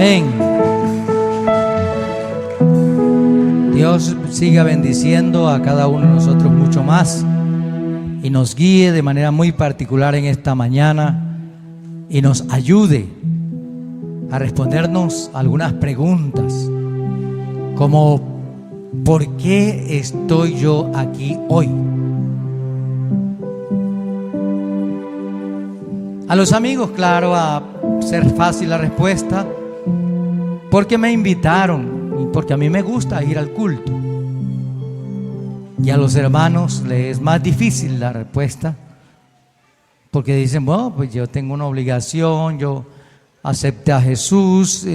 Amén. Dios siga bendiciendo a cada uno de nosotros mucho más y nos guíe de manera muy particular en esta mañana y nos ayude a respondernos algunas preguntas como ¿por qué estoy yo aquí hoy? A los amigos, claro, a ser fácil la respuesta, porque me invitaron y porque a mí me gusta ir al culto. Y a los hermanos les es más difícil la respuesta, porque dicen, bueno, pues yo tengo una obligación, yo acepté a Jesús,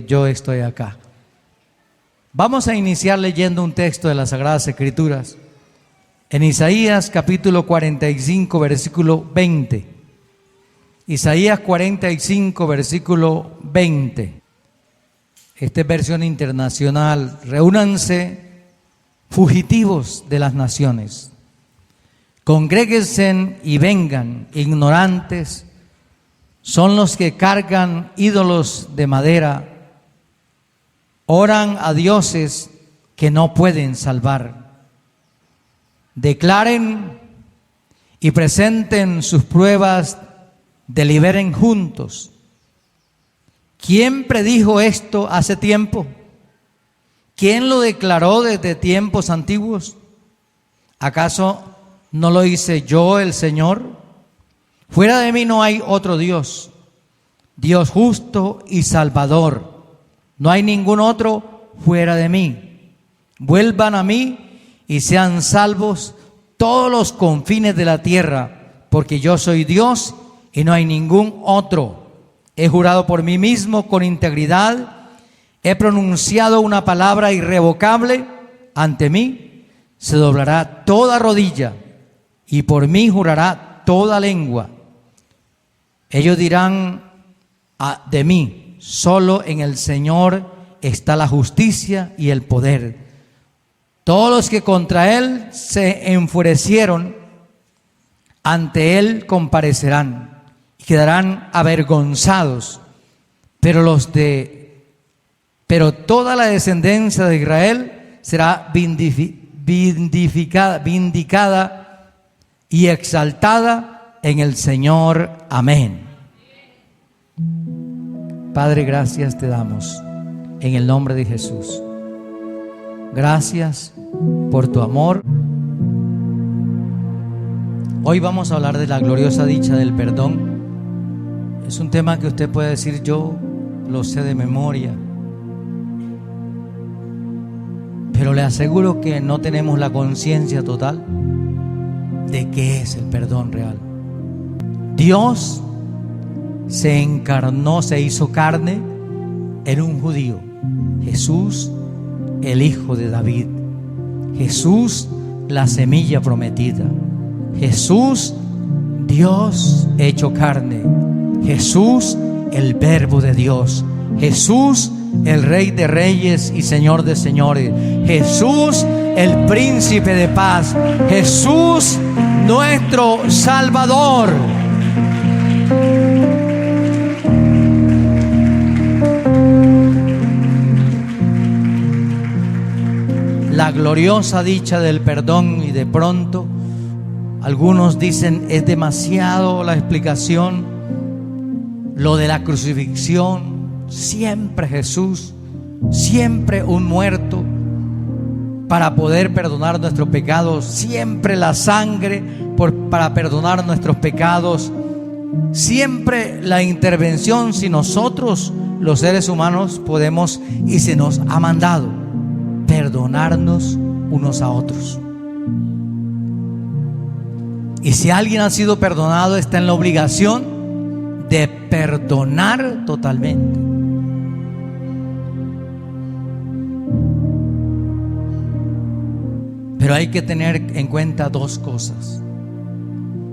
yo estoy acá. Vamos a iniciar leyendo un texto de las Sagradas Escrituras en Isaías capítulo 45 versículo 20. Isaías 45 versículo 20. Esta es versión internacional. Reúnanse fugitivos de las naciones, congréguense y vengan, ignorantes son los que cargan ídolos de madera, oran a dioses que no pueden salvar. Declaren y presenten sus pruebas, deliberen juntos. ¿Quién predijo esto hace tiempo? ¿Quién lo declaró desde tiempos antiguos? ¿Acaso no lo hice yo, el Señor? Fuera de mí no hay otro Dios, Dios justo y salvador. No hay ningún otro fuera de mí. Vuelvan a mí y sean salvos todos los confines de la tierra, porque yo soy Dios y no hay ningún otro. He jurado por mí mismo con integridad, he pronunciado una palabra irrevocable, ante mí se doblará toda rodilla y por mí jurará toda lengua. Ellos dirán de mí, solo en el Señor está la justicia y el poder. Todos los que contra Él se enfurecieron, ante Él comparecerán y quedarán avergonzados. Pero toda la descendencia de Israel será vindicada y exaltada en el Señor. Amén. Padre, gracias te damos en el nombre de Jesús. Gracias por tu amor. Hoy vamos a hablar de la gloriosa dicha del perdón. Es un tema que usted puede decir, yo lo sé de memoria, pero le aseguro que no tenemos la conciencia total de qué es el perdón real. Dios se encarnó, se hizo carne en un judío, Jesús, el hijo de David, Jesús, la semilla prometida, Jesús, Dios hecho carne, Jesús, el verbo de Dios, Jesús, el Rey de reyes y Señor de señores, Jesús, el príncipe de paz, Jesús, nuestro Salvador. La gloriosa dicha del perdón, y de pronto algunos dicen es demasiado la explicación, lo de la crucifixión, siempre Jesús, siempre un muerto para poder perdonar nuestros pecados, siempre la sangre para perdonar nuestros pecados, siempre la intervención si nosotros los seres humanos podemos y se nos ha mandado perdonarnos unos a otros. Y si alguien ha sido perdonado, está en la obligación de perdonar totalmente. Pero hay que tener en cuenta dos cosas.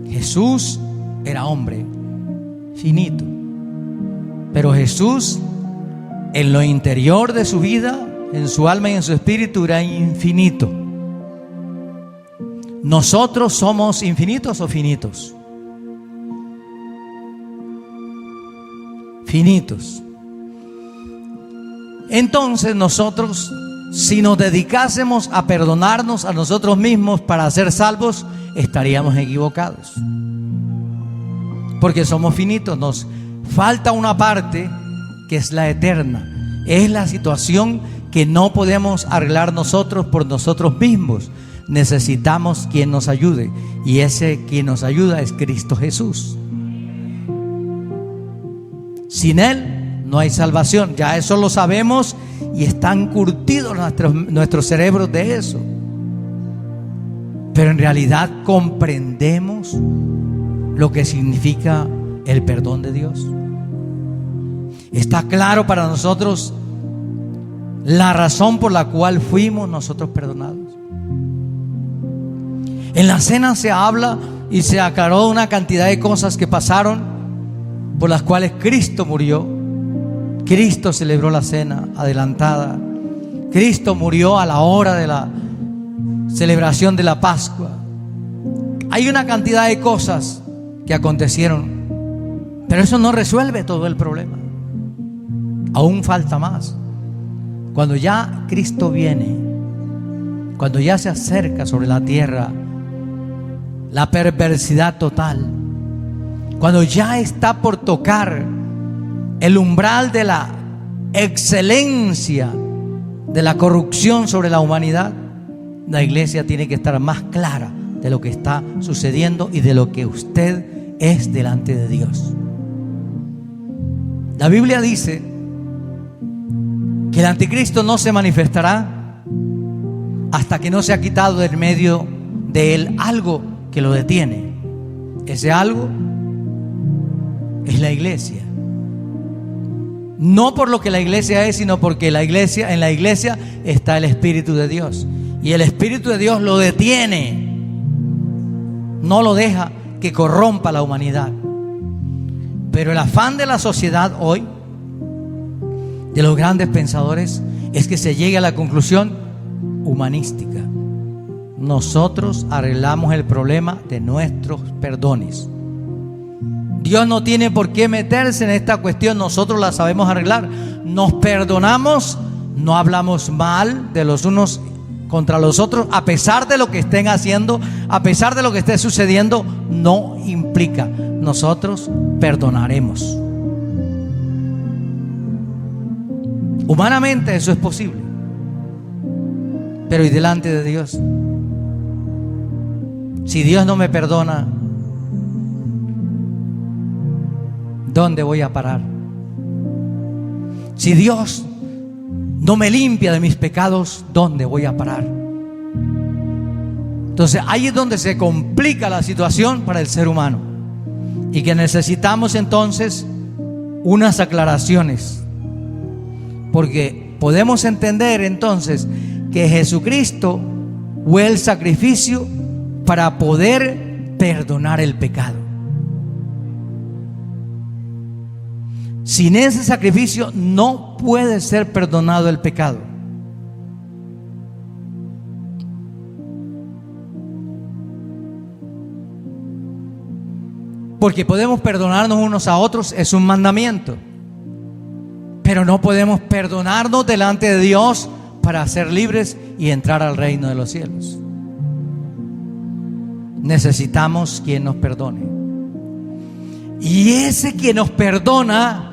Jesús era hombre, finito, pero Jesús en lo interior de su vida, en su alma y en su espíritu, era infinito. ¿Nosotros somos infinitos o finitos? Finitos. Entonces nosotros, si nos dedicásemos a perdonarnos a nosotros mismos para ser salvos, estaríamos equivocados. Porque somos finitos, nos falta una parte que es la eterna. Es la situación que no podemos arreglar nosotros por nosotros mismos. Necesitamos quien nos ayude, y ese quien nos ayuda es Cristo Jesús. Sin Él no hay salvación. Ya eso lo sabemos y están curtidos nuestros cerebros de eso. Pero en realidad comprendemos lo que significa el perdón de Dios. Está claro para nosotros la razón por la cual fuimos nosotros perdonados. En la cena se habla y se aclaró una cantidad de cosas que pasaron, por las cuales Cristo murió. Cristo celebró la cena adelantada. Cristo murió a la hora de la celebración de la Pascua. Hay una cantidad de cosas que acontecieron, pero eso no resuelve todo el problema. Aún falta más. Cuando ya Cristo viene, cuando ya se acerca sobre la tierra la perversidad total, cuando ya está por tocar el umbral de la excelencia de la corrupción sobre la humanidad, la iglesia tiene que estar más clara de lo que está sucediendo y de lo que usted es delante de Dios. La Biblia dice que el anticristo no se manifestará hasta que no se ha quitado del medio de él algo que lo detiene. Ese algo es la iglesia. No por lo que la iglesia es, sino porque en la iglesia está el Espíritu de Dios. Y el Espíritu de Dios lo detiene, no lo deja que corrompa la humanidad. Pero el afán de la sociedad hoy, de los grandes pensadores, es que se llegue a la conclusión humanística. Nosotros arreglamos el problema de nuestros perdones. Dios no tiene por qué meterse en esta cuestión, nosotros la sabemos arreglar. Nos perdonamos, no hablamos mal de los unos contra los otros, a pesar de lo que estén haciendo, a pesar de lo que esté sucediendo, no implica. Nosotros perdonaremos. Humanamente eso es posible, pero ¿y delante de Dios? Si Dios no me perdona, ¿dónde voy a parar? Si Dios no me limpia de mis pecados, ¿dónde voy a parar? Entonces ahí es donde se complica la situación para el ser humano, y que necesitamos entonces unas aclaraciones, porque podemos entender entonces que Jesucristo fue el sacrificio para poder perdonar el pecado. Sin ese sacrificio no puede ser perdonado el pecado. Porque podemos perdonarnos unos a otros, es un mandamiento, pero no podemos perdonarnos delante de Dios para ser libres y entrar al reino de los cielos. Necesitamos quien nos perdone, y ese quien nos perdona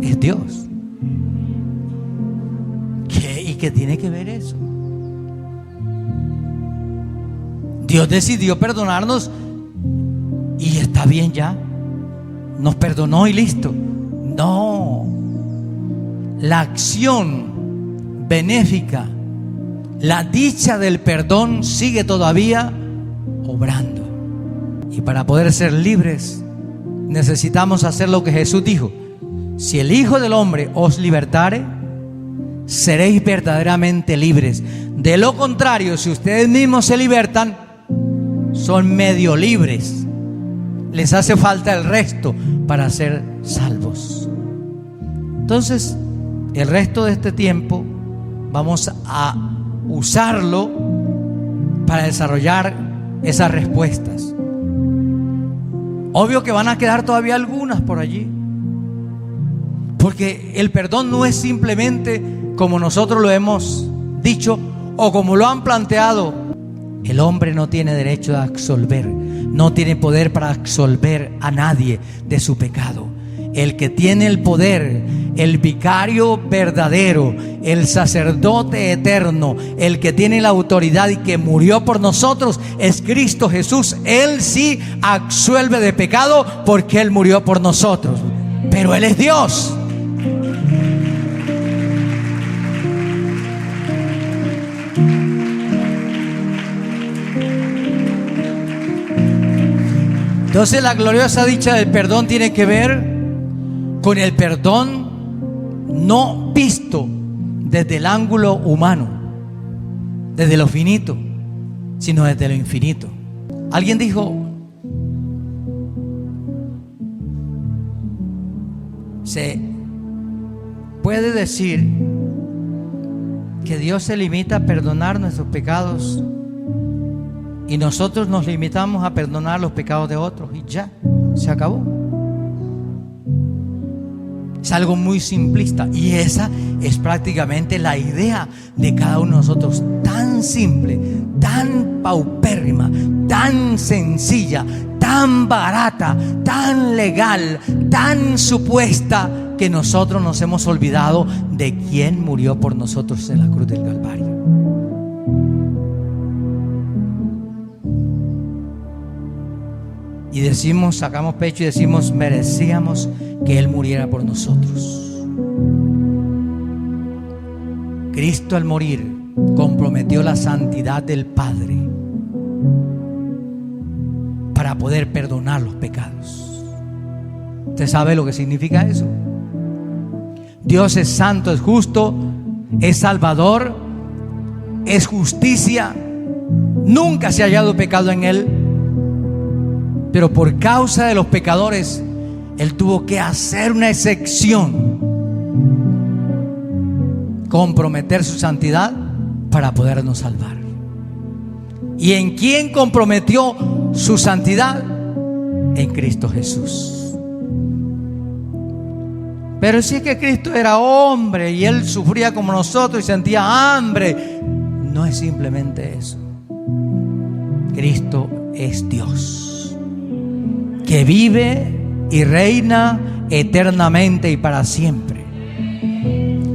es Dios. ¿Y qué tiene que ver eso? Dios decidió perdonarnos y está bien ya, nos perdonó y listo. No, la acción benéfica, la dicha del perdón sigue todavía obrando. Y para poder ser libres necesitamos hacer lo que Jesús dijo: si el Hijo del Hombre os libertare, seréis verdaderamente libres. De lo contrario, si ustedes mismos se libertan, son medio libres. Les hace falta el resto para ser salvos. Entonces, el resto de este tiempo vamos a usarlo para desarrollar esas respuestas. Obvio que van a quedar todavía algunas por allí, Porque el perdón no es simplemente como nosotros lo hemos dicho o como lo han planteado. El hombre no tiene derecho a absolver, no tiene poder para absolver a nadie de su pecado. El que tiene el poder, el vicario verdadero, el sacerdote eterno, el que tiene la autoridad y que murió por nosotros es Cristo Jesús. Él sí absuelve de pecado porque Él murió por nosotros. Pero Él es Dios. Entonces la gloriosa dicha del perdón tiene que ver con el perdón no visto desde el ángulo humano, desde lo finito, sino desde lo infinito. Alguien dijo: se puede decir que Dios se limita a perdonar nuestros pecados y nosotros nos limitamos a perdonar los pecados de otros y ya, se acabó. Es algo muy simplista y esa es prácticamente la idea de cada uno de nosotros, tan simple, tan paupérrima, tan sencilla, tan barata, tan legal, tan supuesta, que nosotros nos hemos olvidado de quién murió por nosotros en la cruz del Calvario. Y decimos, sacamos pecho y decimos: merecíamos que Él muriera por nosotros. Cristo al morir comprometió la santidad del Padre para poder perdonar los pecados. ¿Usted sabe lo que significa eso? Dios es santo, es justo, es salvador, es justicia. Nunca se ha hallado pecado en Él. Pero por causa de los pecadores, Él tuvo que hacer una excepción, comprometer su santidad para podernos salvar. ¿Y en quién comprometió su santidad? En Cristo Jesús. Pero si es que Cristo era hombre y Él sufría como nosotros y sentía hambre, no es simplemente eso. Cristo es Dios, que vive y reina eternamente y para siempre.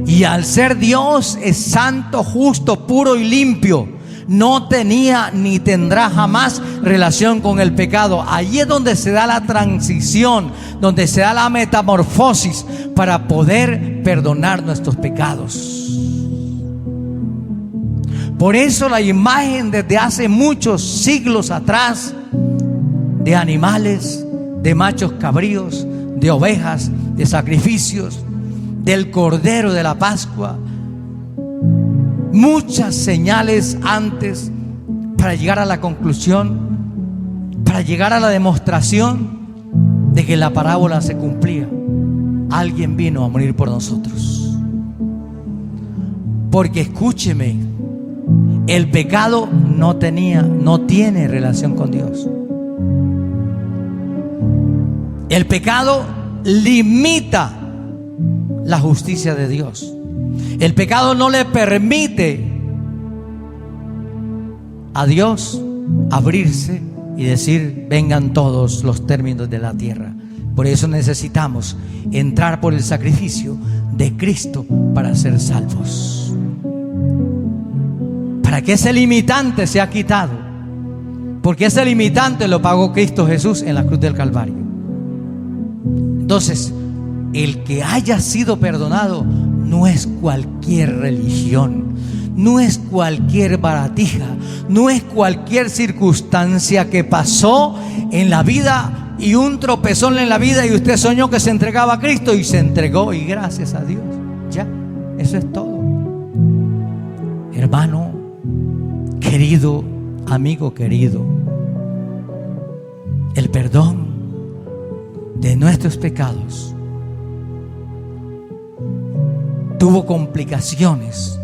Y al ser Dios es santo, justo, puro y limpio. No tenía ni tendrá jamás relación con el pecado. Allí es donde se da la transición, donde se da la metamorfosis para poder perdonar nuestros pecados. Por eso la imagen desde hace muchos siglos atrás de animales, de machos cabríos, de ovejas, de sacrificios, del cordero de la Pascua, muchas señales antes para llegar a la conclusión, para llegar a la demostración de que la parábola se cumplía. Alguien vino a morir por nosotros. Porque escúcheme, el pecado no tiene relación con Dios. El pecado limita la justicia de Dios. El pecado no le permite a Dios abrirse y decir: vengan todos los términos de la tierra. Por eso necesitamos entrar por el sacrificio de Cristo para ser salvos, para que ese limitante sea quitado, porque ese limitante lo pagó Cristo Jesús en la cruz del Calvario. Entonces, el que haya sido perdonado no es cualquier religión, no es cualquier baratija, no es cualquier circunstancia que pasó en la vida y un tropezón en la vida y usted soñó que se entregaba a Cristo y se entregó y gracias a Dios. Ya, eso es todo. Hermano querido, amigo querido, el perdón de nuestros pecados tuvo complicaciones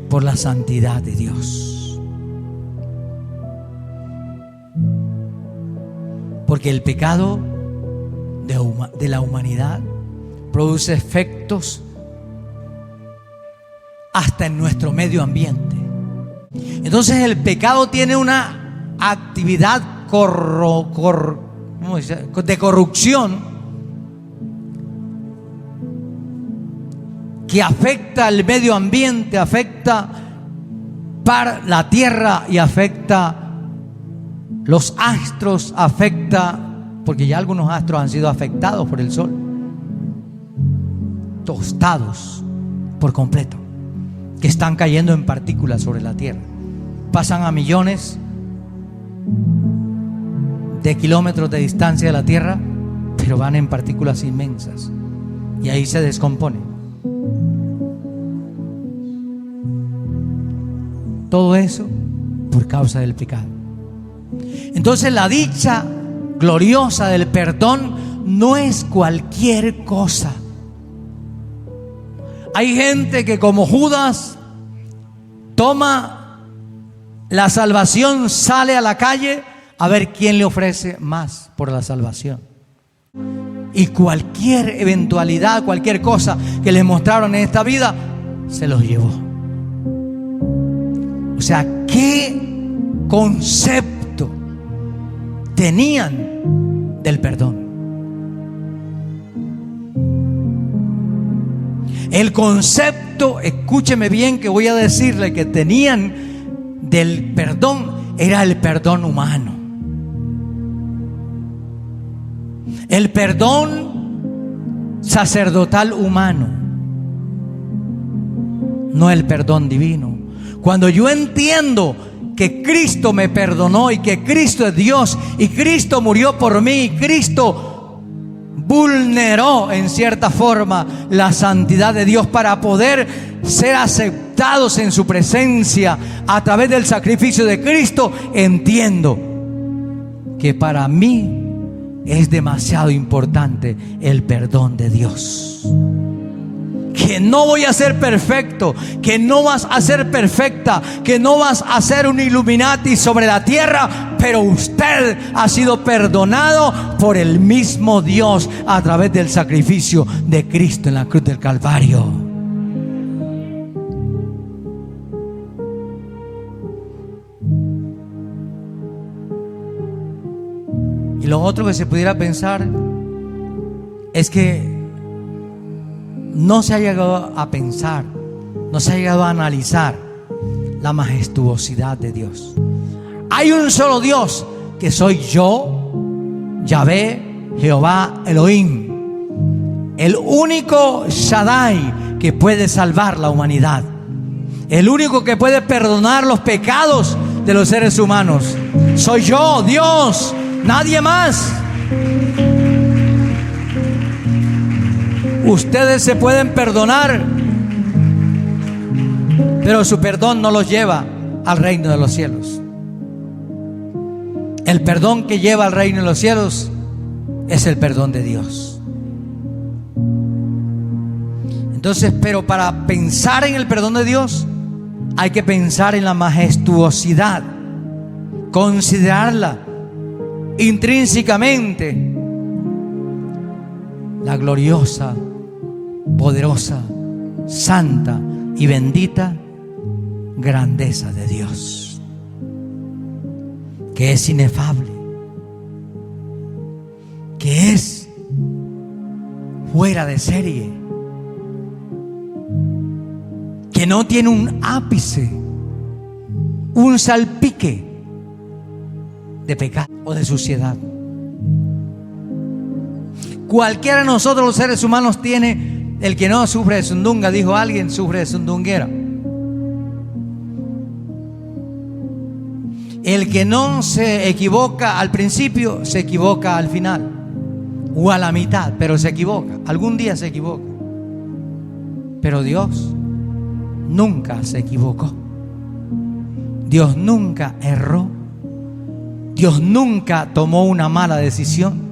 por la santidad de Dios. Porque el pecado de la humanidad produce efectos hasta en nuestro medio ambiente. Entonces el pecado tiene una actividad de corrupción que afecta al medio ambiente, afecta para la tierra y afecta los astros, afecta, porque ya algunos astros han sido afectados por el sol, tostados por completo, que están cayendo en partículas sobre la tierra. Pasan a millones de kilómetros de distancia de la tierra, pero van en partículas inmensas y ahí se descomponen. Todo eso por causa del pecado. Entonces la dicha gloriosa del perdón no es cualquier cosa. Hay gente que como Judas toma la salvación, sale a la calle a ver quién le ofrece más por la salvación. Y cualquier eventualidad, cualquier cosa que les mostraron en esta vida, se los llevó. O sea, ¿qué concepto tenían del perdón? El concepto, escúcheme bien que voy a decirle, que tenían del perdón era el perdón humano. El perdón sacerdotal humano, no el perdón divino. Cuando yo entiendo que Cristo me perdonó y que Cristo es Dios y Cristo murió por mí y Cristo vulneró en cierta forma la santidad de Dios para poder ser aceptados en su presencia a través del sacrificio de Cristo, entiendo que para mí es demasiado importante el perdón de Dios. Que no voy a ser perfecto, que no vas a ser perfecta, que no vas a ser un Illuminati sobre la tierra, pero usted ha sido perdonado por el mismo Dios a través del sacrificio de Cristo en la cruz del Calvario. Y lo otro que se pudiera pensar es que no se ha llegado a pensar, no se ha llegado a analizar la majestuosidad de Dios. Hay un solo Dios, que soy yo, Yahvé, Jehová, Elohim, el único Shaddai que puede salvar la humanidad, el único que puede perdonar los pecados de los seres humanos. Soy yo, Dios, nadie más. Ustedes se pueden perdonar, pero su perdón no los lleva al reino de los cielos. El perdón que lleva al reino de los cielos es el perdón de Dios. Entonces, pero para pensar en el perdón de Dios hay que pensar en la majestuosidad, considerarla intrínsecamente, la gloriosa, poderosa, santa y bendita grandeza de Dios, que es inefable, que es fuera de serie, que no tiene un ápice, un salpique de pecado o de suciedad. Cualquiera de nosotros los seres humanos tiene. El que no sufre de sundunga, dijo alguien, sufre de sundunguera. El que no se equivoca al principio, se equivoca al final o a la mitad, pero se equivoca, algún día se equivoca. Pero Dios nunca se equivocó. Dios nunca erró. Dios nunca tomó una mala decisión.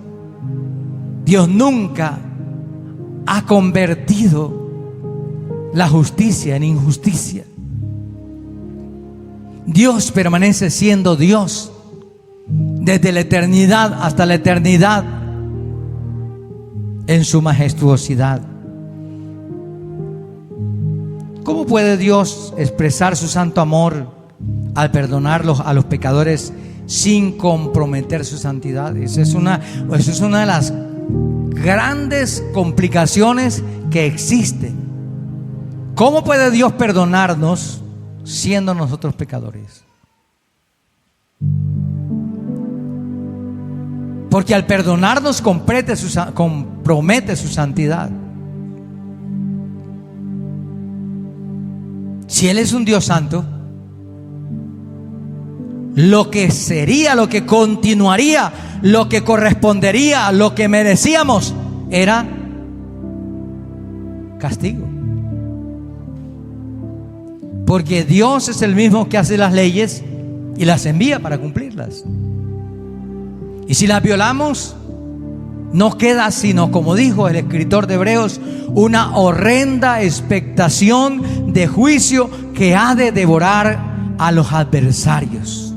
Dios nunca ha convertido la justicia en injusticia. Dios permanece siendo Dios desde la eternidad hasta la eternidad en su majestuosidad. ¿Cómo puede Dios expresar su santo amor al perdonarlos a los pecadores sin comprometer su santidad? Esa es una de las grandes complicaciones que existen. ¿Cómo puede Dios perdonarnos siendo nosotros pecadores? Porque al perdonarnos compromete su santidad. Si Él es un Dios santo, lo que sería, lo que continuaría, lo que correspondería, lo que merecíamos era castigo. Porque Dios es el mismo que hace las leyes y las envía para cumplirlas. Y si las violamos, no queda sino, como dijo el escritor de Hebreos, una horrenda expectación de juicio que ha de devorar a los adversarios.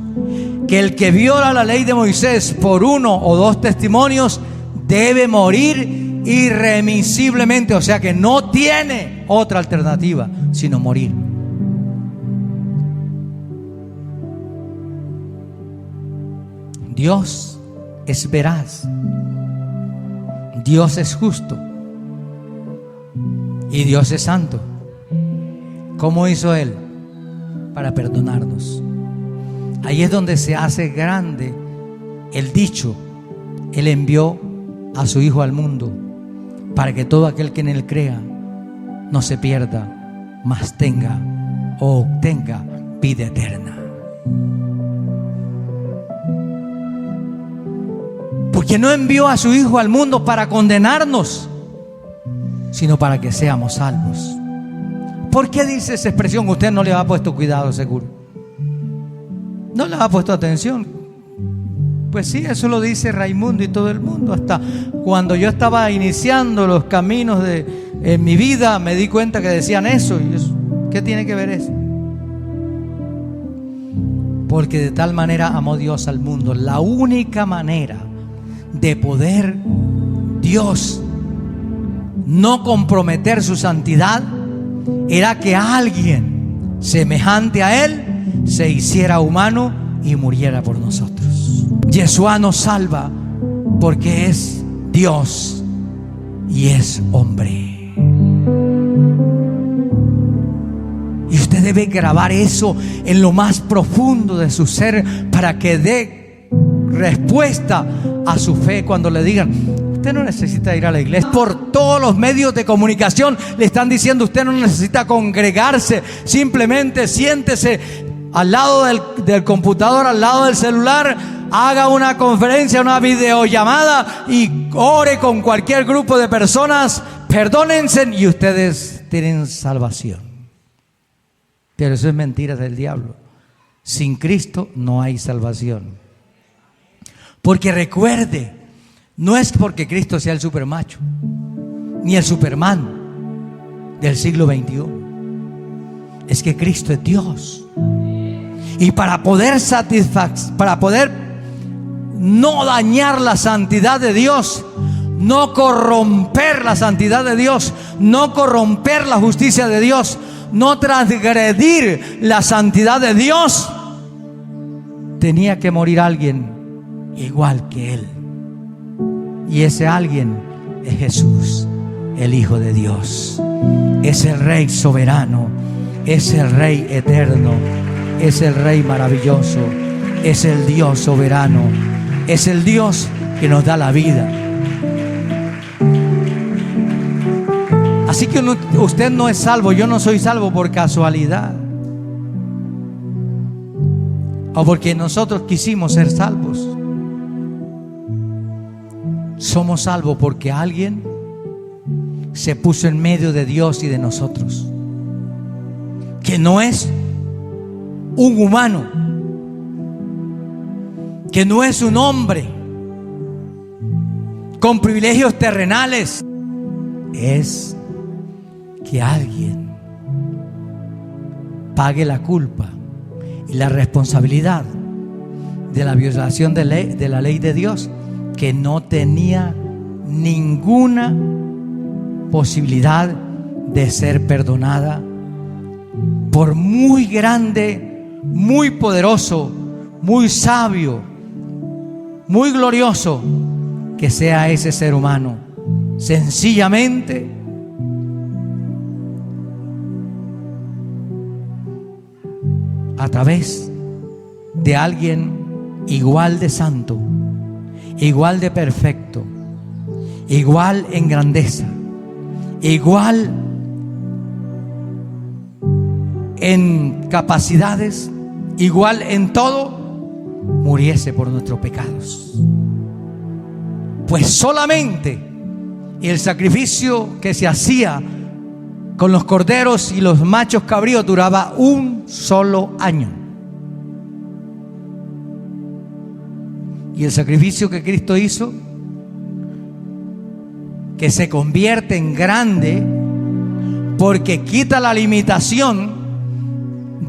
Que el que viola la ley de Moisés por uno o dos testimonios debe morir irremisiblemente. O sea que no tiene otra alternativa sino morir. Dios es veraz, Dios es justo y Dios es santo. ¿Cómo hizo Él para perdonarnos? Ahí es donde se hace grande el dicho: Él envió a su Hijo al mundo para que todo aquel que en Él crea no se pierda, mas tenga o obtenga vida eterna. Porque no envió a su Hijo al mundo para condenarnos, sino para que seamos salvos. ¿Por qué dice esa expresión? Usted no le ha puesto cuidado, seguro. No le ha puesto atención. Pues sí, eso lo dice Raimundo y todo el mundo. Hasta cuando yo estaba iniciando los caminos en mi vida, me di cuenta que decían eso. Y eso, ¿qué tiene que ver eso? Porque de tal manera amó Dios al mundo. La única manera de poder Dios no comprometer su santidad era que alguien semejante a Él se hiciera humano y muriera por nosotros. Yeshua nos salva porque es Dios y es hombre. Y usted debe grabar eso en lo más profundo de su ser para que dé respuesta a su fe cuando le digan: usted no necesita ir a la iglesia. Por todos los medios de comunicación le están diciendo: usted no necesita congregarse, simplemente siéntese al lado del computador, al lado del celular, haga una conferencia, una videollamada y ore con cualquier grupo de personas, perdónense y ustedes tienen salvación. Pero eso es mentira del diablo. Sin Cristo no hay salvación. Porque recuerde, no es porque Cristo sea el supermacho ni el superman del siglo XXI. Es que Cristo es Dios. Y para poder no dañar la santidad de Dios, no corromper la santidad de Dios, no corromper la justicia de Dios, no transgredir la santidad de Dios, tenía que morir alguien igual que Él. Y ese alguien es Jesús, el Hijo de Dios. Es el Rey soberano, es el Rey eterno, es el Rey maravilloso, es el Dios soberano, es el Dios que nos da la vida. Así que usted no es salvo, yo no soy salvo por casualidad o porque nosotros quisimos ser salvos. Somos salvos porque alguien se puso en medio de Dios y de nosotros, que no es un humano, que no es un hombre con privilegios terrenales. Es que alguien pague la culpa y la responsabilidad de la violación de la ley de Dios, que no tenía ninguna posibilidad de ser perdonada por muy grande, muy poderoso, muy sabio, muy glorioso que sea ese ser humano, sencillamente a través de alguien igual de santo, igual de perfecto, igual en grandeza, igual en capacidades, igual en todo, muriese por nuestros pecados. Pues solamente el sacrificio que se hacía con los corderos y los machos cabríos duraba un solo año. Y el sacrificio que Cristo hizo, que se convierte en grande porque quita la limitación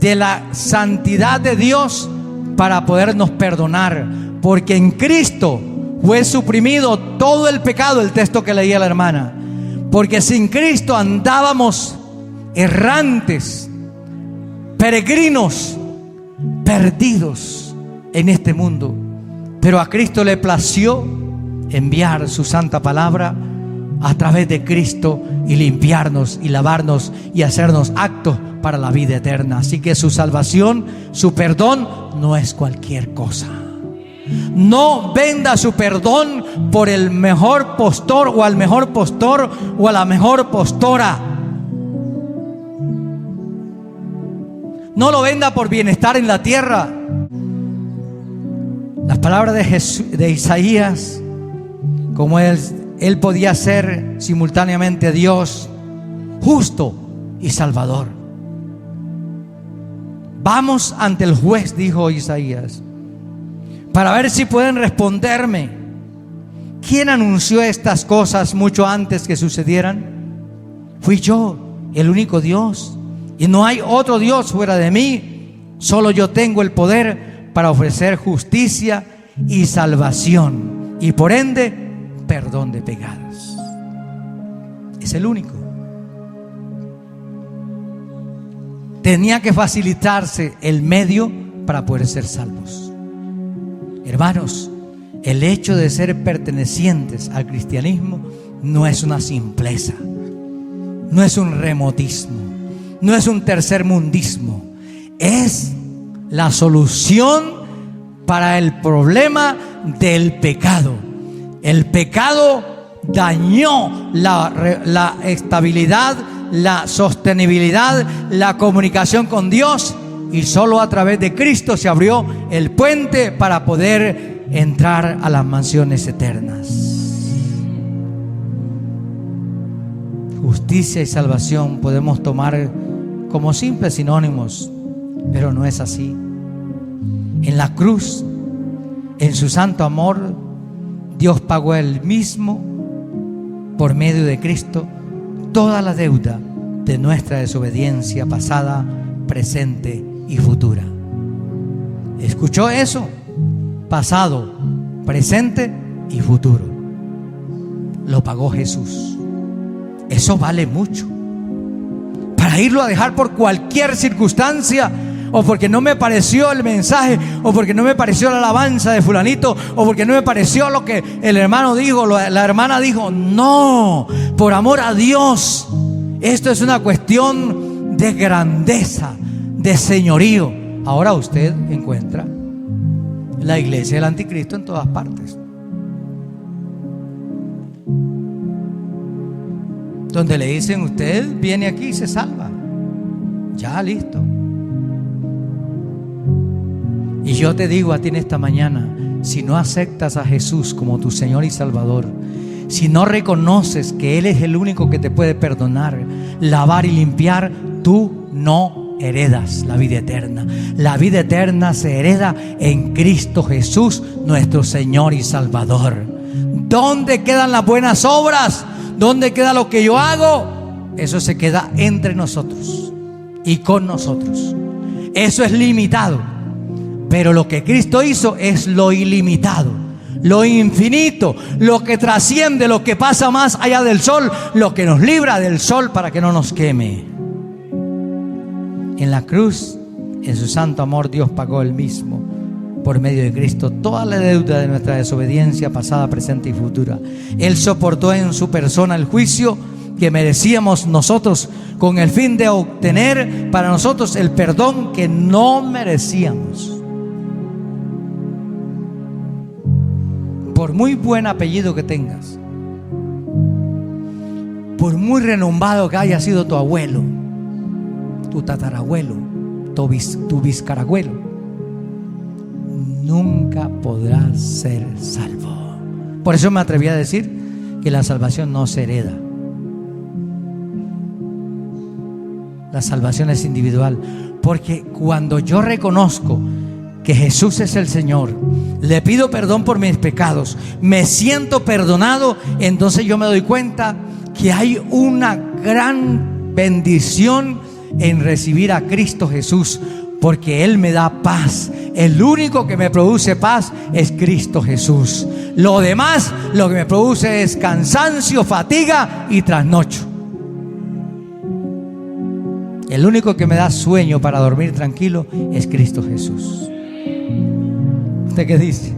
de la santidad de Dios para podernos perdonar, porque en Cristo fue suprimido todo el pecado, el texto que leía la hermana, porque sin Cristo andábamos errantes, peregrinos, perdidos en este mundo, pero a Cristo le plació enviar su santa palabra a través de Cristo y limpiarnos y lavarnos y hacernos actos para la vida eterna. Así que su salvación, su perdón no es cualquier cosa. No venda su perdón por el mejor pastor o al mejor pastor o a la mejor pastora. No lo venda por bienestar en la tierra. Las palabras de Isaías, como él podía ser simultáneamente Dios, justo y Salvador. Vamos ante el juez, dijo Isaías, para ver si pueden responderme. ¿Quién anunció estas cosas mucho antes que sucedieran? Fui yo, el único Dios, y no hay otro Dios fuera de mí. Solo yo tengo el poder para ofrecer justicia y salvación, y por ende perdón de pecados. Es el único. Tenía que facilitarse el medio para poder ser salvos. Hermanos, el hecho de ser pertenecientes al cristianismo no es una simpleza, no es un remotismo, no es un tercermundismo. Es la solución para el problema del pecado. El pecado dañó la estabilidad, la sostenibilidad, la comunicación con Dios, y solo a través de Cristo se abrió el puente para poder entrar a las mansiones eternas. Justicia y salvación podemos tomar como simples sinónimos, pero no es así. En la cruz, en su santo amor, Dios pagó él mismo, por medio de Cristo, toda la deuda de nuestra desobediencia pasada, presente y futura. ¿Escuchó eso? Pasado, presente y futuro. Lo pagó Jesús. Eso vale mucho. Para irlo a dejar por cualquier circunstancia, o porque no me pareció el mensaje, o porque no me pareció la alabanza de fulanito, o porque no me pareció lo que el hermano dijo, la hermana dijo. No, por amor a Dios. Esto es una cuestión de grandeza, de señorío. Ahora usted encuentra la iglesia del anticristo en todas partes, donde le dicen: usted viene aquí y se salva. Ya, listo. Y yo te digo a ti en esta mañana, si no aceptas a Jesús como tu Señor y Salvador, si no reconoces que Él es el único que te puede perdonar, lavar y limpiar, tú no heredas la vida eterna. La vida eterna se hereda en Cristo Jesús, nuestro Señor y Salvador. ¿Dónde quedan las buenas obras? ¿Dónde queda lo que yo hago? Eso se queda entre nosotros y con nosotros. Eso es limitado. Pero lo que Cristo hizo es lo ilimitado, lo infinito, lo que trasciende, lo que pasa más allá del sol, lo que nos libra del sol para que no nos queme. En la cruz, en su santo amor, Dios pagó Él mismo por medio de Cristo toda la deuda de nuestra desobediencia pasada, presente y futura. Él soportó en su persona el juicio que merecíamos nosotros, con el fin de obtener para nosotros el perdón que no merecíamos. Por muy buen apellido que tengas, por muy renombrado que haya sido tu abuelo, tu tatarabuelo, tu biscarabuelo, nunca podrás ser salvo. Por eso me atreví a decir que la salvación no se hereda. La salvación es individual, porque cuando yo reconozco que Jesús es el Señor, le pido perdón por mis pecados, me siento perdonado, entonces yo me doy cuenta que hay una gran bendición en recibir a Cristo Jesús, porque Él me da paz. El único que me produce paz es Cristo Jesús. Lo demás, lo que me produce es cansancio, fatiga y trasnocho. El único que me da sueño para dormir tranquilo es Cristo Jesús. ¿Usted qué dice?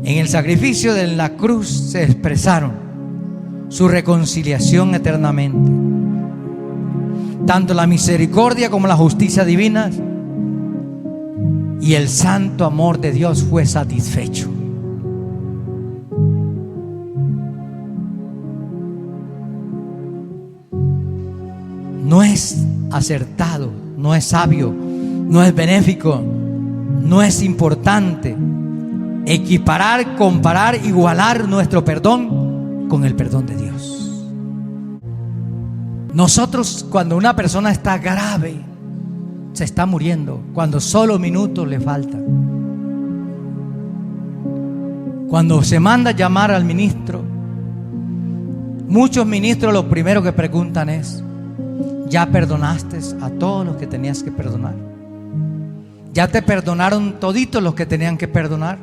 En el sacrificio de la cruz se expresaron su reconciliación eternamente. Tanto la misericordia como la justicia divina y el santo amor de Dios fue satisfecho. No es acertado, no es sabio, no es benéfico, no es importante equiparar, comparar, igualar nuestro perdón con el perdón de Dios. Nosotros, cuando una persona está grave, se está muriendo, cuando solo minutos le faltan, cuando se manda a llamar al ministro, muchos ministros lo primero que preguntan es: ¿ya perdonaste a todos los que tenías que perdonar? ¿Ya te perdonaron toditos los que tenían que perdonar?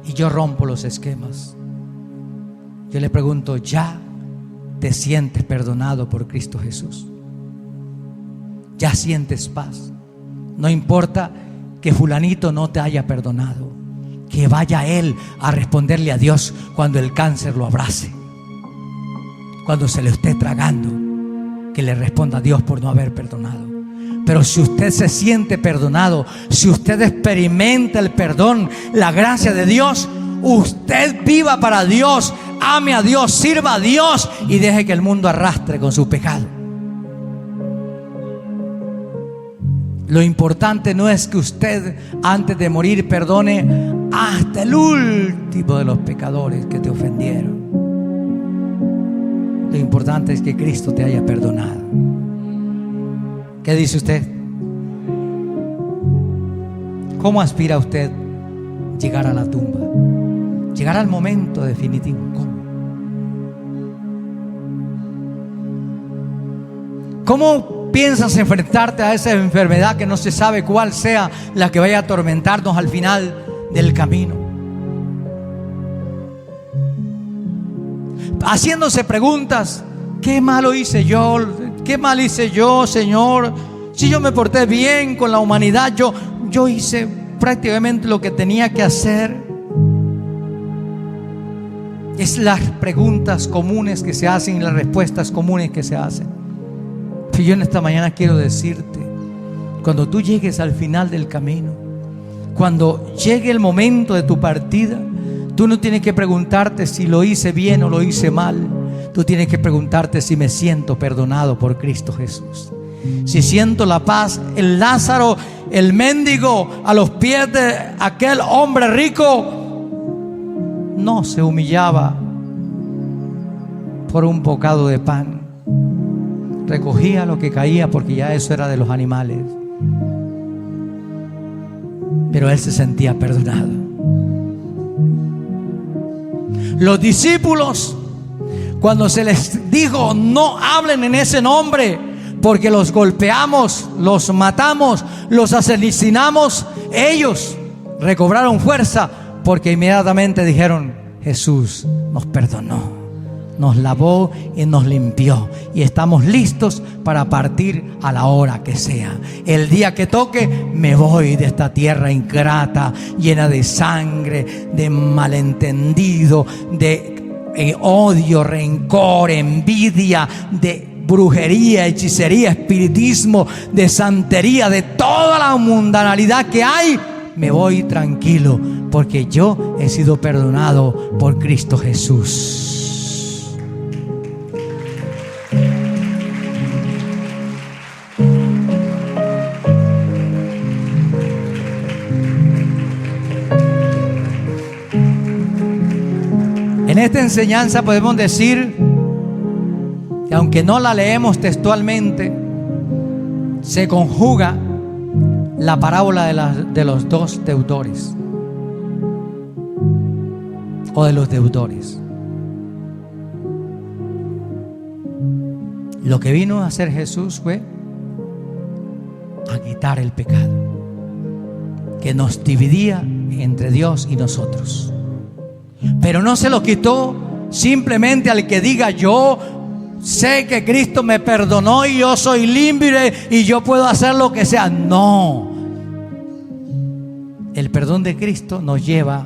Y yo rompo los esquemas. Yo le pregunto: ¿ya te sientes perdonado por Cristo Jesús? ¿Ya sientes paz? No importa que fulanito no te haya perdonado, que vaya él a responderle a Dios cuando el cáncer lo abrace, cuando se le esté tragando, que le responda a Dios por no haber perdonado. Pero si usted se siente perdonado, si usted experimenta el perdón, la gracia de Dios, usted viva para Dios, ame a Dios, sirva a Dios y deje que el mundo arrastre con su pecado. Lo importante no es que usted antes de morir perdone hasta el último de los pecadores que te ofendieron. Lo importante es que Cristo te haya perdonado. ¿Qué dice usted? ¿Cómo aspira usted llegar a la tumba? Llegar al momento definitivo. ¿Cómo piensas enfrentarte a esa enfermedad que no se sabe cuál sea la que vaya a atormentarnos al final del camino? Haciéndose preguntas: ¿qué malo hice yo? ¿Qué mal hice yo, Señor? Si yo me porté bien con la humanidad, yo hice prácticamente lo que tenía que hacer. Es las preguntas comunes que se hacen y las respuestas comunes que se hacen. Y yo en esta mañana quiero decirte: cuando tú llegues al final del camino, cuando llegue el momento de tu partida, tú no tienes que preguntarte si lo hice bien o lo hice mal. Tú tienes que preguntarte si me siento perdonado por Cristo Jesús, si siento la paz. El Lázaro, el mendigo a los pies de aquel hombre rico, no se humillaba por un bocado de pan. Recogía lo que caía porque ya eso era de los animales. Pero él se sentía perdonado. Los discípulos, cuando se les dijo: no hablen en ese nombre porque los golpeamos, los matamos, los asesinamos, ellos recobraron fuerza porque inmediatamente dijeron: Jesús nos perdonó, nos lavó y nos limpió. Y estamos listos para partir a la hora que sea. El día que toque, me voy de esta tierra ingrata, llena de sangre, de malentendido, de odio, rencor, envidia, de brujería, hechicería, espiritismo, de santería, de toda la mundanalidad que hay. Me voy tranquilo porque yo he sido perdonado por Cristo Jesús. En esta enseñanza podemos decir que aunque no la leemos textualmente, se conjuga la parábola de los dos deudores o de los deudores. Lo que vino a hacer Jesús fue a quitar el pecado que nos dividía entre Dios y nosotros. Pero no se lo quitó simplemente al que diga: yo sé que Cristo me perdonó y yo soy libre y yo puedo hacer lo que sea. No. El perdón de Cristo nos lleva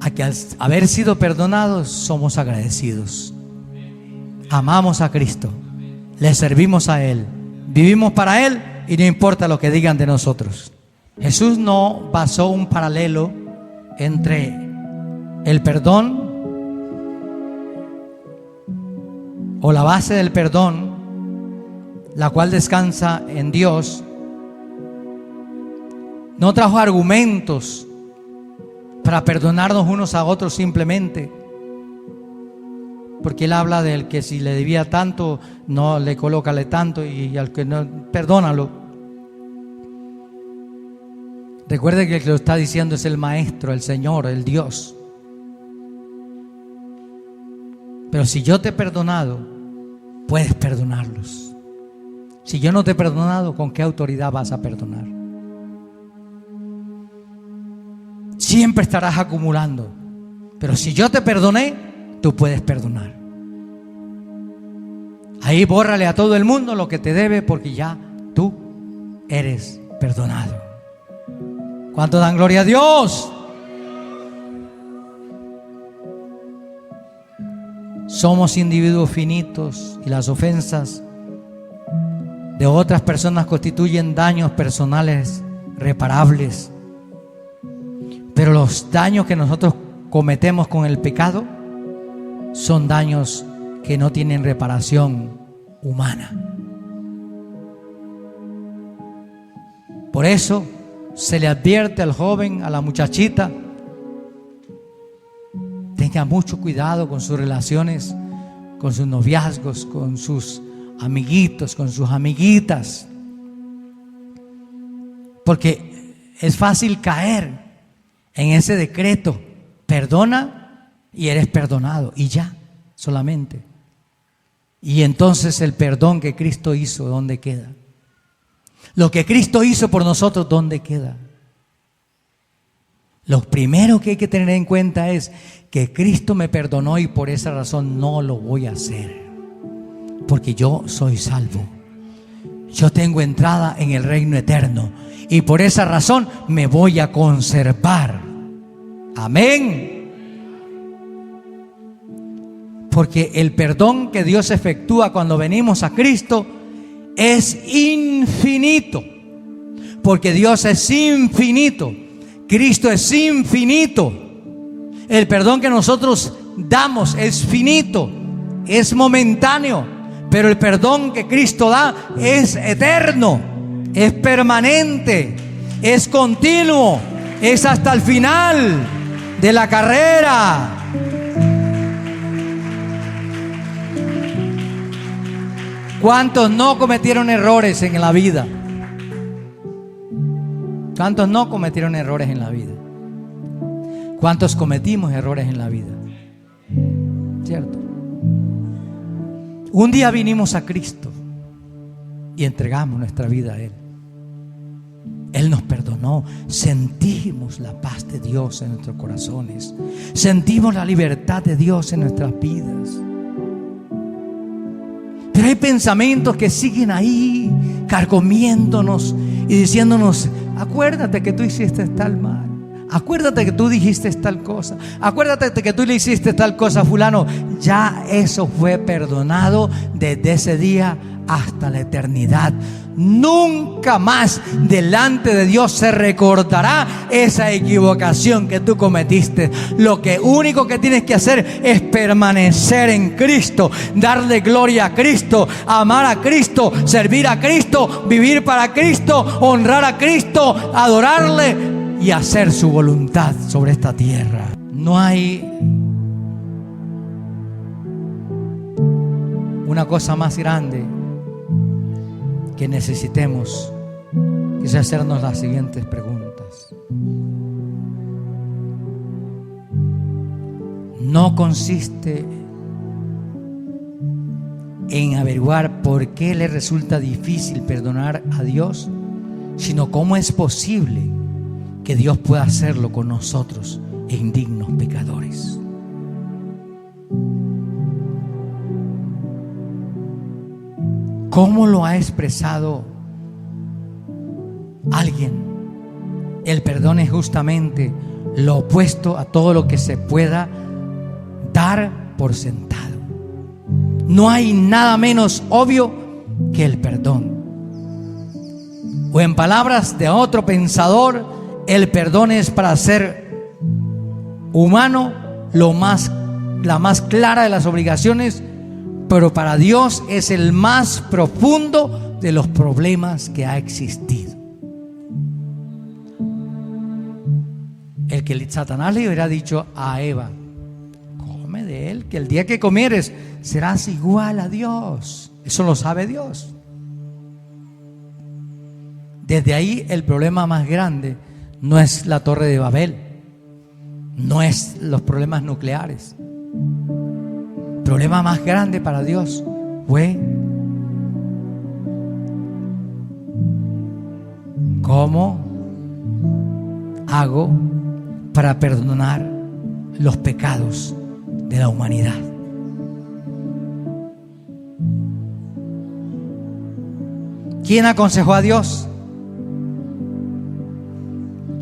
a que al haber sido perdonados somos agradecidos. Amamos a Cristo, le servimos a Él, vivimos para Él y no importa lo que digan de nosotros. Jesús no basó un paralelo entre el perdón o la base del perdón, la cual descansa en Dios. No trajo argumentos para perdonarnos unos a otros simplemente, porque Él habla del que si le debía tanto, no le colócale tanto, y al que no, perdónalo. Recuerde que el que lo está diciendo es el Maestro, el Señor, el Dios. Pero si yo te he perdonado, puedes perdonarlos. Si yo no te he perdonado, ¿con qué autoridad vas a perdonar? Siempre estarás acumulando. Pero si yo te perdoné, tú puedes perdonar. Ahí bórrale a todo el mundo lo que te debe, porque ya tú eres perdonado. ¿Cuánto dan gloria a Dios? Somos individuos finitos y las ofensas de otras personas constituyen daños personales reparables. Pero los daños que nosotros cometemos con el pecado son daños que no tienen reparación humana. Por eso se le advierte al joven, a la muchachita: tenga mucho cuidado con sus relaciones, con sus noviazgos, con sus amiguitos, con sus amiguitas, porque es fácil caer en ese decreto: perdona y eres perdonado, y ya, solamente. Y entonces el perdón que Cristo hizo, ¿dónde queda? Lo que Cristo hizo por nosotros, ¿dónde queda? Lo primero que hay que tener en cuenta es que Cristo me perdonó y por esa razón no lo voy a hacer, porque yo soy salvo. Yo tengo entrada en el reino eterno y por esa razón me voy a conservar. Amén. Porque el perdón que Dios efectúa cuando venimos a Cristo es infinito. Porque Dios es infinito. Cristo es infinito. El perdón que nosotros damos es finito, es momentáneo. Pero el perdón que Cristo da es eterno, es permanente, es continuo, es hasta el final de la carrera. ¿Cuántos no cometieron errores en la vida? ¿Cuántos no cometieron errores en la vida? ¿Cuántos cometimos errores en la vida? ¿Cierto? Un día vinimos a Cristo y entregamos nuestra vida a Él. Él nos perdonó. Sentimos la paz de Dios en nuestros corazones. Sentimos la libertad de Dios en nuestras vidas. Pero hay pensamientos que siguen ahí, carcomiéndonos y diciéndonos: acuérdate que tú hiciste tal mal. Acuérdate que tú dijiste tal cosa. Acuérdate que tú le hiciste tal cosa a fulano. Ya eso fue perdonado desde ese día hasta la eternidad. Nunca más delante de Dios se recordará esa equivocación que tú cometiste. Lo que único que tienes que hacer es permanecer en Cristo, darle gloria a Cristo, amar a Cristo, servir a Cristo, vivir para Cristo, honrar a Cristo, adorarle y hacer su voluntad sobre esta tierra. No hay una cosa más grande que necesitemos es hacernos las siguientes preguntas. No consiste en averiguar por qué le resulta difícil perdonar a Dios, sino cómo es posible que Dios pueda hacerlo con nosotros, indignos pecadores. ¿Cómo lo ha expresado alguien? El perdón es justamente lo opuesto a todo lo que se pueda dar por sentado. No hay nada menos obvio que el perdón. O en palabras de otro pensador, el perdón es para ser humano la más clara de las obligaciones, pero para Dios es el más profundo de los problemas que ha existido. El que Satanás le hubiera dicho a Eva: come de él, que el día que comieres serás igual a Dios. Eso lo sabe Dios. Desde ahí el problema más grande no es la Torre de Babel, no es los problemas nucleares. El problema más grande para Dios fue: ¿cómo hago para perdonar los pecados de la humanidad? ¿Quién aconsejó a Dios?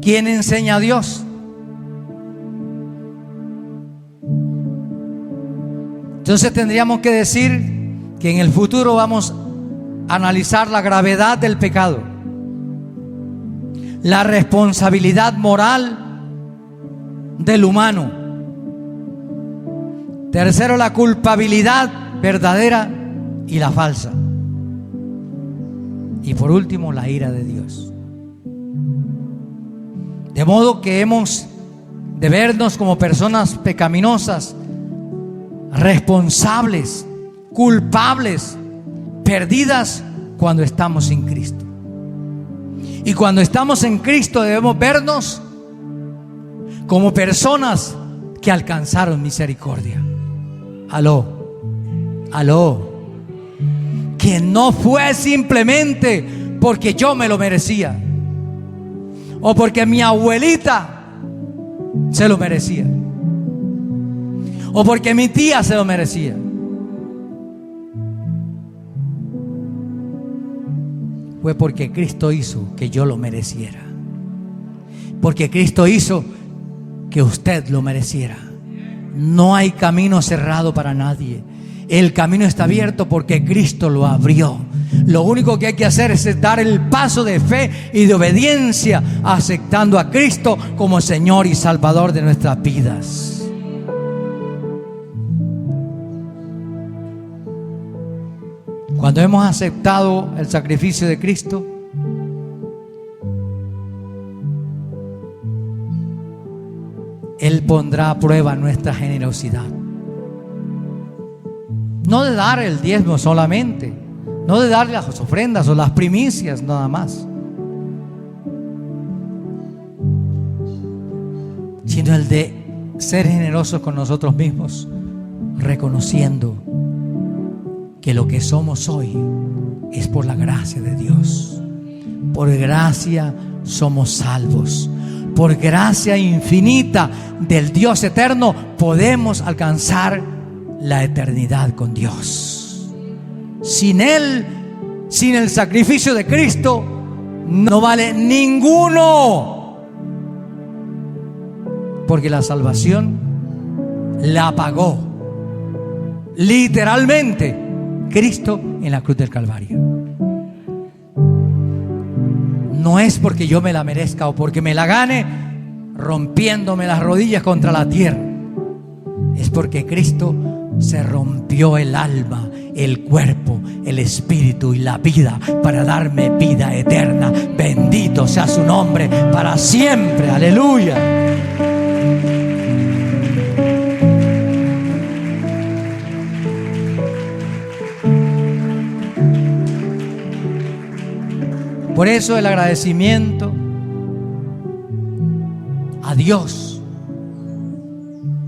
¿Quién enseña a Dios? Entonces tendríamos que decir que en el futuro vamos a analizar la gravedad del pecado, la responsabilidad moral del humano. Tercero, la culpabilidad verdadera y la falsa. Y por último, la ira de Dios. De modo que hemos de vernos como personas pecaminosas, responsables, culpables, perdidas cuando estamos sin Cristo. Y cuando estamos en Cristo debemos vernos como personas que alcanzaron misericordia. Aló. Que no fue simplemente porque yo me lo merecía, o porque mi abuelita se lo merecía, o porque mi tía se lo merecía. Fue porque Cristo hizo que yo lo mereciera, porque Cristo hizo que usted lo mereciera. No hay camino cerrado para nadie. El camino está abierto porque Cristo lo abrió. Lo único que hay que hacer es dar el paso de fe y de obediencia, aceptando a Cristo como Señor y Salvador de nuestras vidas. Cuando hemos aceptado el sacrificio de Cristo, Él pondrá a prueba nuestra generosidad. No de dar el diezmo solamente, no de dar las ofrendas o las primicias nada más, sino el de ser generosos con nosotros mismos, reconociendo que lo que somos hoy es por la gracia de Dios. Por gracia somos salvos. Por gracia infinita del Dios eterno podemos alcanzar la eternidad con Dios. Sin Él, sin el sacrificio de Cristo, no vale ninguno. Porque la salvación la pagó literalmente Cristo en la cruz del Calvario. No es porque yo me la merezca o porque me la gane rompiéndome las rodillas contra la tierra. Es porque Cristo se rompió el alma, el cuerpo, el espíritu y la vida para darme vida eterna. Bendito sea su nombre para siempre. Aleluya. Por eso el agradecimiento a Dios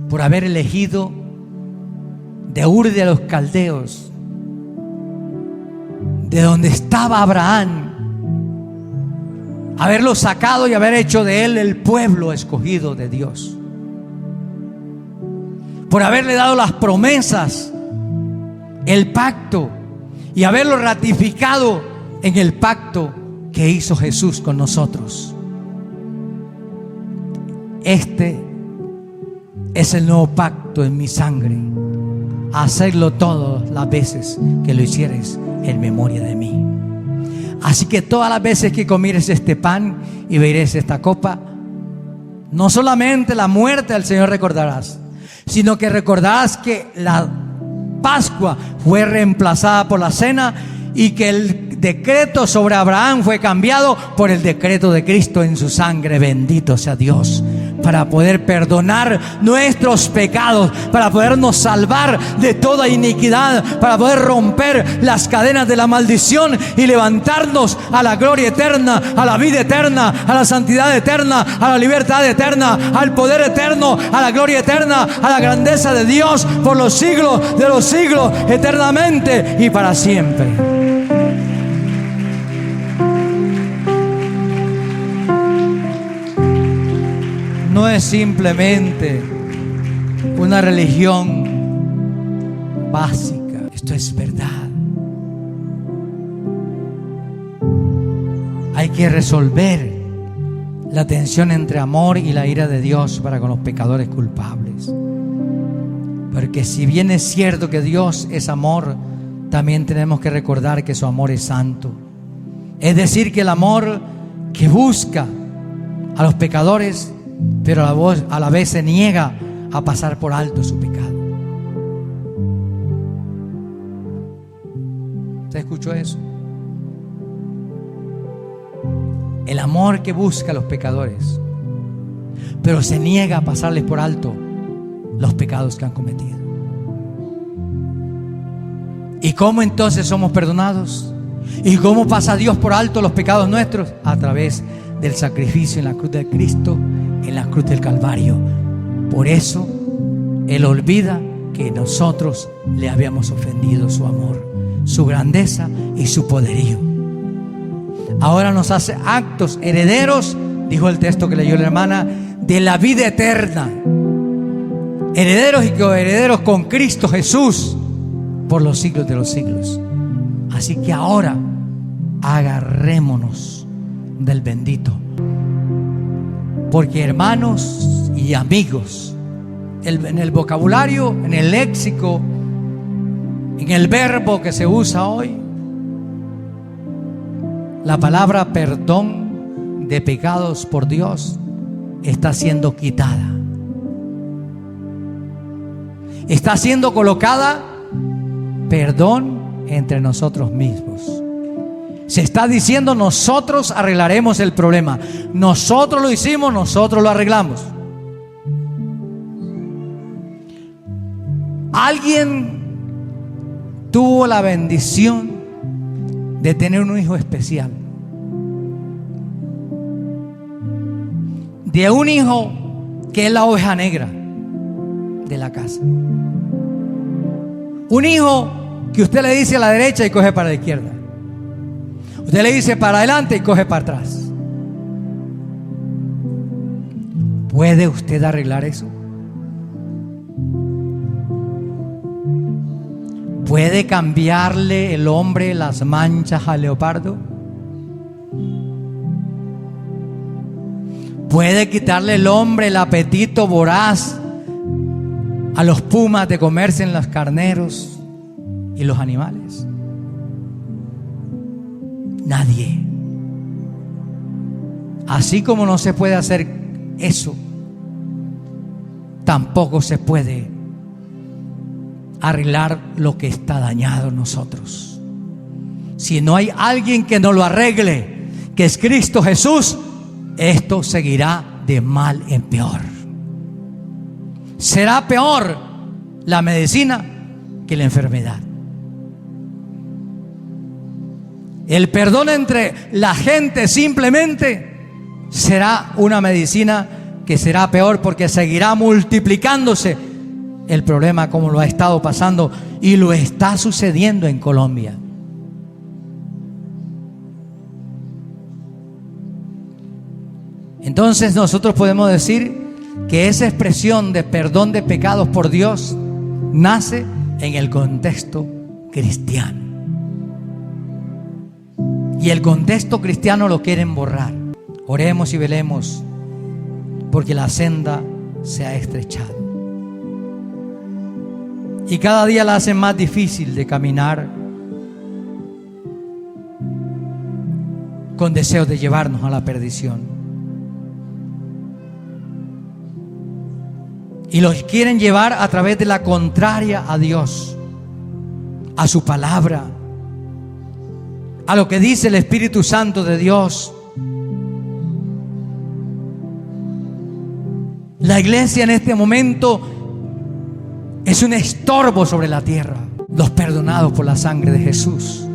por haber elegido de Ur de los Caldeos, de donde estaba Abraham, haberlo sacado y haber hecho de él el pueblo escogido de Dios, por haberle dado las promesas, el pacto, y haberlo ratificado en el pacto que hizo Jesús con nosotros. Este es el nuevo pacto en mi sangre. Hacedlo todas las veces que lo hicieres en memoria de mí. Así que todas las veces que comieres este pan y beberes esta copa, no solamente la muerte del Señor recordarás, sino que recordarás que la Pascua fue reemplazada por la cena y que el decreto sobre Abraham fue cambiado por el decreto de Cristo en su sangre. Bendito sea Dios, para poder perdonar nuestros pecados, para podernos salvar de toda iniquidad, para poder romper las cadenas de la maldición y levantarnos a la gloria eterna, a la vida eterna, a la santidad eterna, a la libertad eterna, al poder eterno, a la gloria eterna, a la grandeza de Dios por los siglos de los siglos, eternamente y para siempre. No es simplemente una religión básica. Esto es verdad. Hay que resolver la tensión entre amor y la ira de Dios para con los pecadores culpables. Porque si bien es cierto que Dios es amor, también tenemos que recordar que su amor es santo. Es decir, que el amor que busca a los pecadores, pero a la vez se niega a pasar por alto su pecado. ¿Usted escuchó eso? El amor que busca a los pecadores, pero se niega a pasarles por alto los pecados que han cometido. ¿Y cómo entonces somos perdonados? ¿Y cómo pasa Dios por alto los pecados nuestros? A través del sacrificio en la cruz de Cristo, en la cruz del Calvario. Por eso Él olvida que nosotros le habíamos ofendido su amor, su grandeza y su poderío. Ahora nos hace actos herederos, dijo el texto que leyó la hermana, de la vida eterna. Herederos y coherederos con Cristo Jesús por los siglos de los siglos. Así que ahora agarrémonos del bendito. Porque hermanos y amigos, en el vocabulario, en el léxico, en el verbo que se usa hoy, la palabra perdón de pecados por Dios está siendo quitada. Está siendo colocada perdón entre nosotros mismos. Se está diciendo: nosotros arreglaremos el problema. Nosotros lo hicimos, nosotros lo arreglamos. Alguien tuvo la bendición de tener un hijo especial, de un hijo que es la oveja negra de la casa. Un hijo que usted le dice a la derecha y coge para la izquierda. Usted le dice para adelante y coge para atrás. ¿Puede usted arreglar eso? ¿Puede cambiarle el hombre las manchas al leopardo? ¿Puede quitarle el hombre el apetito voraz a los pumas de comerse en los carneros y los animales? Nadie. Así como no se puede hacer eso, tampoco se puede arreglar lo que está dañado en nosotros. Si no hay alguien que nos lo arregle, que es Cristo Jesús, esto seguirá de mal en peor. Será peor la medicina que la enfermedad. El perdón entre la gente simplemente será una medicina que será peor, porque seguirá multiplicándose el problema como lo ha estado pasando y lo está sucediendo en Colombia. Entonces nosotros podemos decir que esa expresión de perdón de pecados por Dios nace en el contexto cristiano. Y el contexto cristiano lo quieren borrar. Oremos y velemos, porque la senda se ha estrechado. Y cada día la hacen más difícil de caminar, con deseos de llevarnos a la perdición. Y los quieren llevar a través de la contraria a Dios, a su palabra, a lo que dice el Espíritu Santo de Dios. La iglesia en este momento es un estorbo sobre la tierra. Los perdonados por la sangre de Jesús,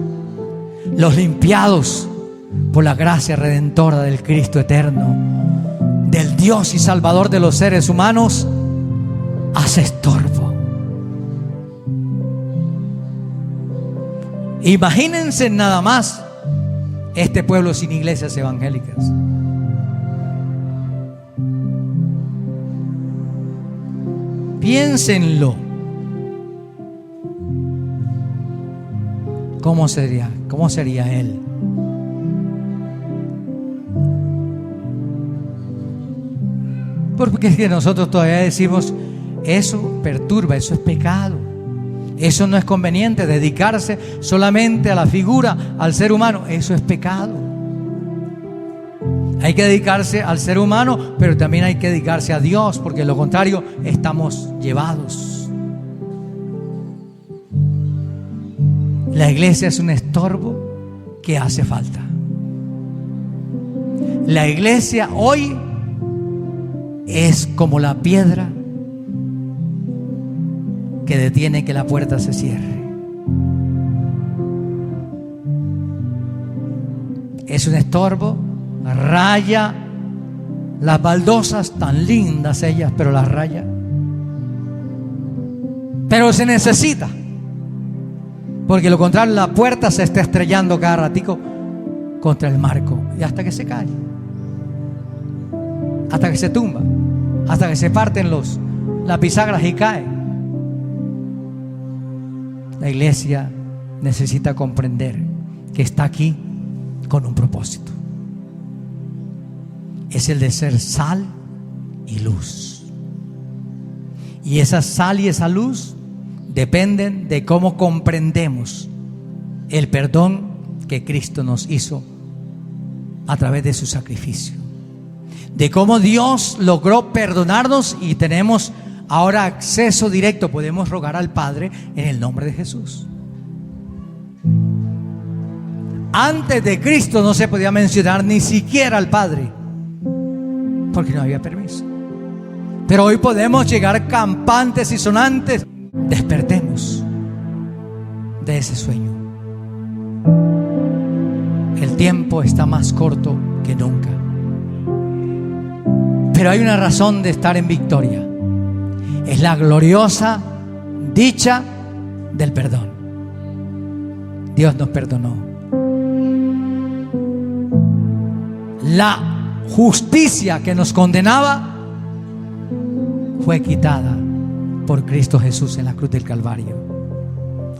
los limpiados por la gracia redentora del Cristo eterno, del Dios y Salvador de los seres humanos, hace estorbo. Imagínense nada más este pueblo sin iglesias evangélicas. Piénsenlo. ¿Cómo sería? ¿Cómo sería él? Porque es que nosotros todavía decimos, eso perturba, eso es pecado, eso no es conveniente, dedicarse solamente a la figura, al ser humano, eso es pecado. Hay que dedicarse al ser humano, pero también hay que dedicarse a Dios, porque de lo contrario estamos llevados. La iglesia es un estorbo que hace falta. La iglesia hoy es como la piedra que detiene que la puerta se cierre. Es un estorbo, raya las baldosas, tan lindas ellas, pero las raya. Pero se necesita, porque lo contrario, la puerta se está estrellando cada ratico contra el marco, y hasta que se cae, hasta que se tumba, hasta que se parten las bisagras y cae. La iglesia necesita comprender que está aquí con un propósito. Es el de ser sal y luz. Y esa sal y esa luz dependen de cómo comprendemos el perdón que Cristo nos hizo a través de su sacrificio. De cómo Dios logró perdonarnos y tenemos ahora acceso directo, podemos rogar al Padre en el nombre de Jesús. Antes de Cristo no se podía mencionar ni siquiera al Padre, porque no había permiso. Pero hoy podemos llegar campantes y sonantes. Despertemos de ese sueño. El tiempo está más corto que nunca. Pero hay una razón de estar en victoria. Es la gloriosa dicha del perdón. Dios nos perdonó. La justicia que nos condenaba fue quitada por Cristo Jesús en la cruz del Calvario.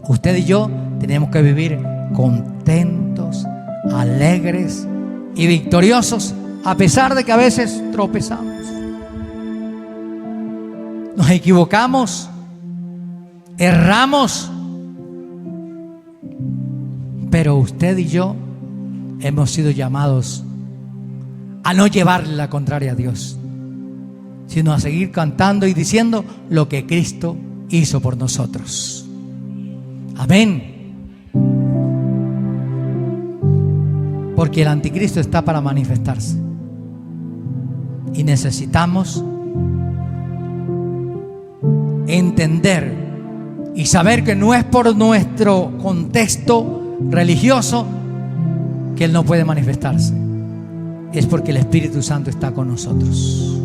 Usted y yo tenemos que vivir contentos, alegres y victoriosos, a pesar de que a veces tropezamos, nos equivocamos, erramos, pero usted y yo hemos sido llamados a no llevarle la contraria a Dios, sino a seguir cantando y diciendo lo que Cristo hizo por nosotros. Amén. Porque el anticristo está para manifestarse y necesitamos entender y saber que no es por nuestro contexto religioso que Él no puede manifestarse, es porque el Espíritu Santo está con nosotros.